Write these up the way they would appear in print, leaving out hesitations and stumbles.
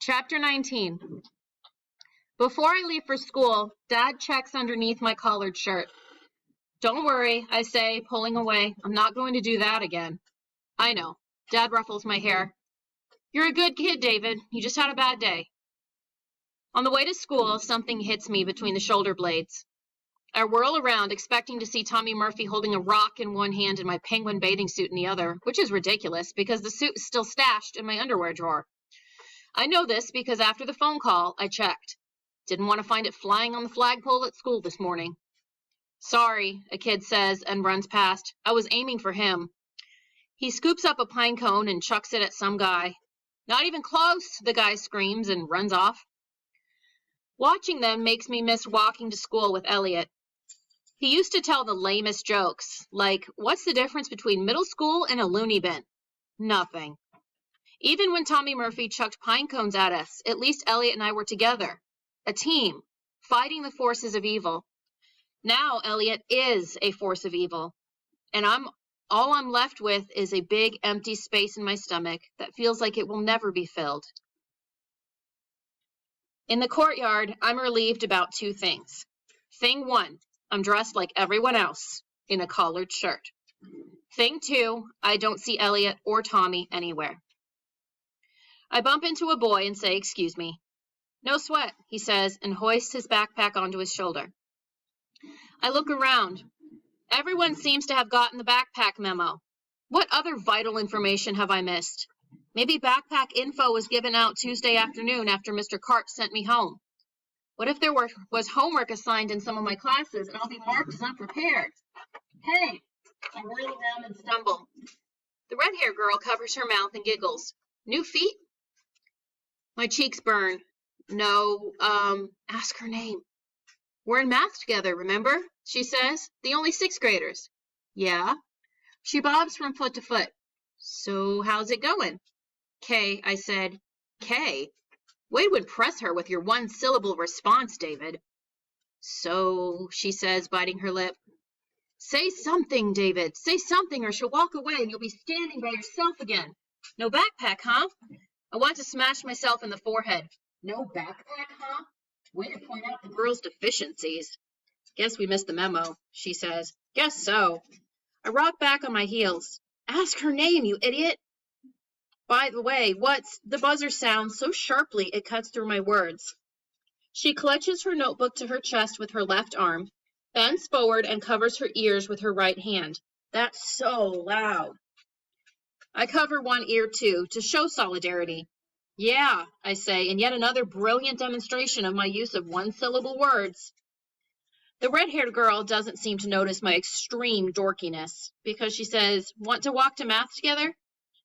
Chapter 19. Before I leave for school, Dad checks underneath my collared shirt. Don't worry, I say, pulling away. I'm not going to do that again. I know. Dad ruffles my hair. You're a good kid, David. You just had a bad day. On the way to school, something hits me between the shoulder blades. I whirl around, expecting to see Tommy Murphy holding a rock in one hand and my penguin bathing suit in the other, which is ridiculous because the suit is still stashed in my underwear drawer. I know this because after the phone call, I checked. Didn't want to find it flying on the flagpole at school this morning. Sorry, a kid says and runs past. I was aiming for him. He scoops up a pine cone and chucks it at some guy. Not even close, the guy screams and runs off. Watching them makes me miss walking to school with Elliot. He used to tell the lamest jokes, like, what's the difference between middle school and a loony bin? Nothing. Even when Tommy Murphy chucked pine cones at us, at least Elliot and I were together. A team, fighting the forces of evil. Now Elliot is a force of evil, and all I'm left with is a big empty space in my stomach that feels like it will never be filled. In the courtyard, I'm relieved about two things. Thing one, I'm dressed like everyone else, in a collared shirt. Thing two, I don't see Elliot or Tommy anywhere. I bump into a boy and say, excuse me. No sweat, he says, and hoists his backpack onto his shoulder. I look around. Everyone seems to have gotten the backpack memo. What other vital information have I missed? Maybe backpack info was given out Tuesday afternoon after Mr. Karp sent me home. What if there was homework assigned in some of my classes and I'll be marked as unprepared? Hey, I whirl around and stumble. The red-haired girl covers her mouth and giggles. New feet? My cheeks burn. No, ask her name. We're in math together, remember? She says. The only sixth graders. Yeah. She bobs from foot to foot. So how's it going? K, I said. K? Way to impress her with your one-syllable response, David. So, she says, biting her lip. Say something, David. Say something or she'll walk away and you'll be standing by yourself again. No backpack, huh? I want to smash myself in the forehead. No backpack, huh? Way to point out the girl's deficiencies. Guess we missed the memo, she says. Guess so. I rock back on my heels. Ask her name, you idiot. By the way, what's the buzzer sounds so sharply it cuts through my words. She clutches her notebook to her chest with her left arm, bends forward and covers her ears with her right hand. That's so loud. I cover one ear too, to show solidarity. Yeah, I say, in yet another brilliant demonstration of my use of one-syllable words. The red-haired girl doesn't seem to notice my extreme dorkiness, because she says, want to walk to math together?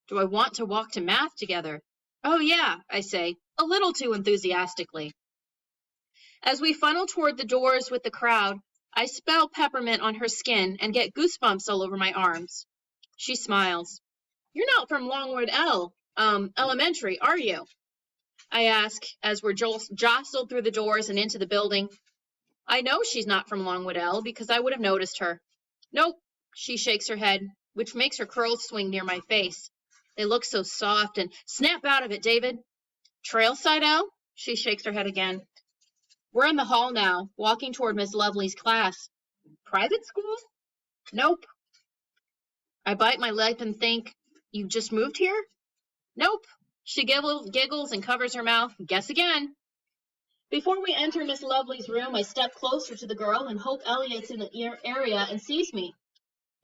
Do I want to walk to math together? Oh, yeah, I say, a little too enthusiastically. As we funnel toward the doors with the crowd, I spell peppermint on her skin and get goosebumps all over my arms. She smiles. You're not from Longwood Elementary, are you? I ask as we're jostled through the doors and into the building. I know she's not from Longwood L because I would have noticed her. Nope, she shakes her head, which makes her curls swing near my face. They look so soft and snap out of it, David. Trailside L? She shakes her head again. We're in the hall now, walking toward Miss Lovely's class. Private school? Nope. I bite my lip and think, you just moved here? Nope. She giggles and covers her mouth. Guess again. Before we enter Miss Lovely's room, I step closer to the girl and hope Elliot's in the area and sees me.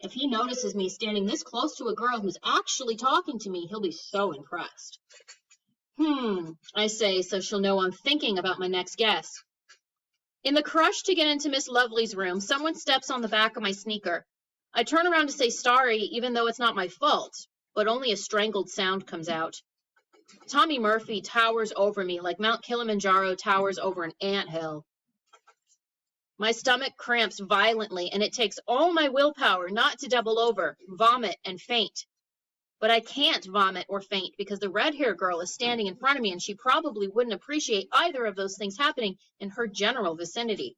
If he notices me standing this close to a girl who's actually talking to me, he'll be so impressed. I say, so she'll know I'm thinking about my next guess. In the crush to get into Miss Lovely's room, someone steps on the back of my sneaker. I turn around to say sorry, even though it's not my fault, but only a strangled sound comes out. Tommy Murphy towers over me like Mount Kilimanjaro towers over an anthill. My stomach cramps violently, and it takes all my willpower not to double over, vomit, and faint. But I can't vomit or faint because the red-haired girl is standing in front of me, and she probably wouldn't appreciate either of those things happening in her general vicinity.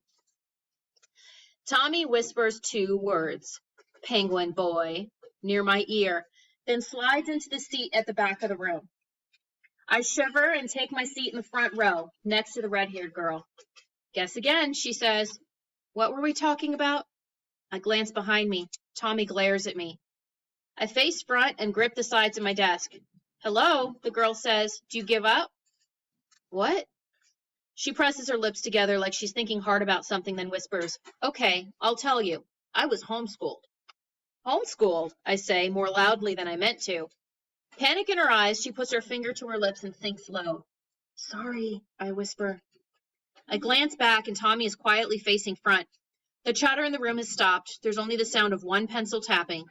Tommy whispers two words, penguin boy, near my ear, then slides into the seat at the back of the room. I shiver and take my seat in the front row, next to the red-haired girl. Guess again, she says. What were we talking about? I glance behind me. Tommy glares at me. I face front and grip the sides of my desk. Hello, the girl says. Do you give up? What? She presses her lips together like she's thinking hard about something, then whispers, Okay, I'll tell you. I was homeschooled. Homeschooled, I say, more loudly than I meant to. Panic in her eyes, she puts her finger to her lips and sinks low. Sorry, I whisper. I glance back and Tommy is quietly facing front. The chatter in the room has stopped. There's only the sound of one pencil tapping.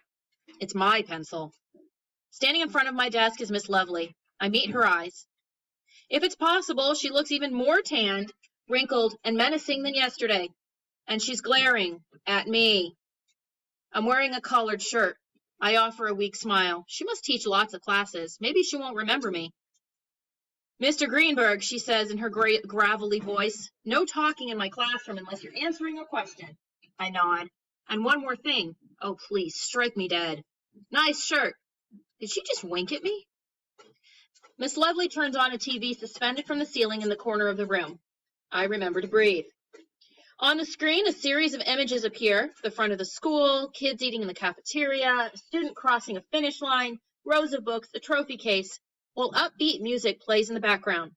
It's my pencil. Standing in front of my desk is Miss Lovely. I meet her eyes. If it's possible, she looks even more tanned, wrinkled, and menacing than yesterday. And she's glaring at me. I'm wearing a collared shirt. I offer a weak smile. She must teach lots of classes. Maybe she won't remember me. Mr. Greenberg, she says in her gravelly voice, no talking in my classroom unless you're answering a question. I nod. And one more thing. Oh, please, strike me dead. Nice shirt. Did she just wink at me? Miss Lovely turns on a TV suspended from the ceiling in the corner of the room. I remember to breathe. On the screen, a series of images appear. The front of the school, kids eating in the cafeteria, a student crossing a finish line, rows of books, a trophy case, while upbeat music plays in the background.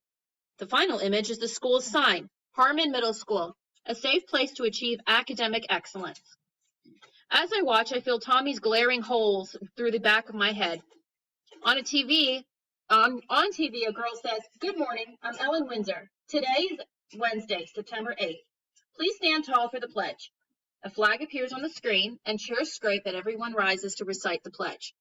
The final image is the school's sign, Harmon Middle School, a safe place to achieve academic excellence. As I watch, I feel Tommy's glaring holes through the back of my head. On TV, a girl says, Good morning, I'm Ellen Windsor. Today is Wednesday, September 8th. Please stand tall for the pledge. A flag appears on the screen, and cheers scrape that everyone rises to recite the pledge.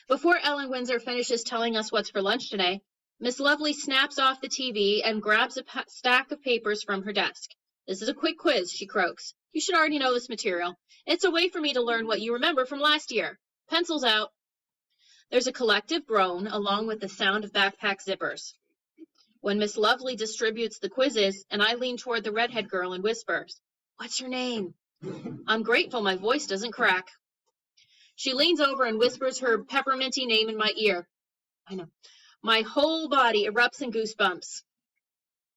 Before Ellen Windsor finishes telling us what's for lunch today, Miss Lovely snaps off the TV and grabs a stack of papers from her desk. This is a quick quiz, she croaks. You should already know this material. It's a way for me to learn what you remember from last year. Pencils out. There's a collective groan along with the sound of backpack zippers. When Miss Lovely distributes the quizzes, and I lean toward the redhead girl and whispers, What's your name? I'm grateful my voice doesn't crack. She leans over and whispers her pepperminty name in my ear. I know. My whole body erupts in goosebumps.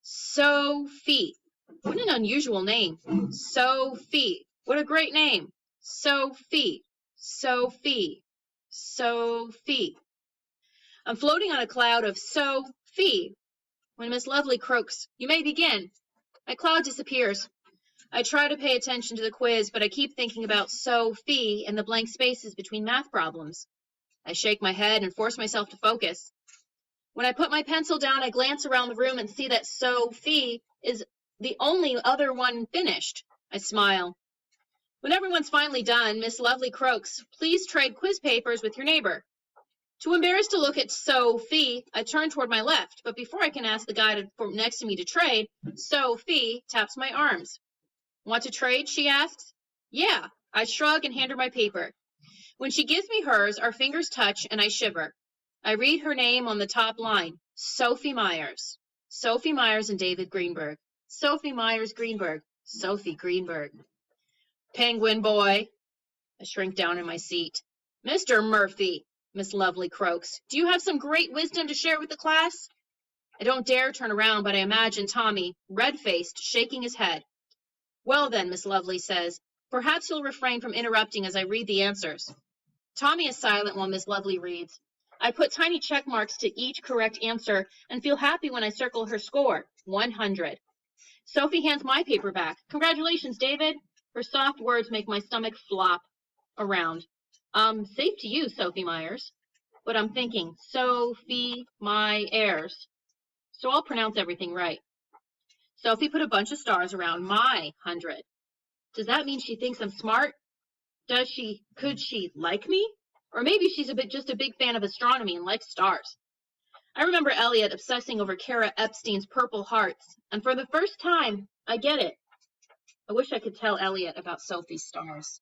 Sophie. What an unusual name. Sophie. What a great name. Sophie. Sophie. Sophie. I'm floating on a cloud of Sophie. When Miss Lovely croaks, You may begin. My cloud disappears. I try to pay attention to the quiz, but I keep thinking about Sophie and the blank spaces between math problems. I shake my head and force myself to focus. When I put my pencil down, I glance around the room and see that Sophie is the only other one finished. I smile. When everyone's finally done, Miss Lovely croaks, Please trade quiz papers with your neighbor. Too embarrassed to look at Sophie, I turn toward my left, but before I can ask the guy next to me to trade, Sophie taps my arms. Want to trade, she asks. Yeah, I shrug and hand her my paper. When she gives me hers, our fingers touch and I shiver. I read her name on the top line, Sophie Myers. Sophie Myers and David Greenberg. Sophie Myers Greenberg. Sophie Greenberg. Penguin boy. I shrink down in my seat. Mr. Murphy, Miss Lovely croaks. Do you have some great wisdom to share with the class? I don't dare turn around, but I imagine Tommy, red-faced, shaking his head. Well then, Miss Lovely says, perhaps you'll refrain from interrupting as I read the answers. Tommy is silent while Miss Lovely reads. I put tiny check marks to each correct answer and feel happy when I circle her score, 100. Sophie hands my paper back. Congratulations, David. Her soft words make my stomach flop around. Safe to you, Sophie Myers. But I'm thinking, Sophie Myers. So I'll pronounce everything right. Sophie put a bunch of stars around my 100. Does that mean she thinks I'm smart? Could she like me? Or maybe she's just a big fan of astronomy and likes stars. I remember Elliot obsessing over Kara Epstein's Purple Hearts, and for the first time, I get it. I wish I could tell Elliot about Sophie's stars.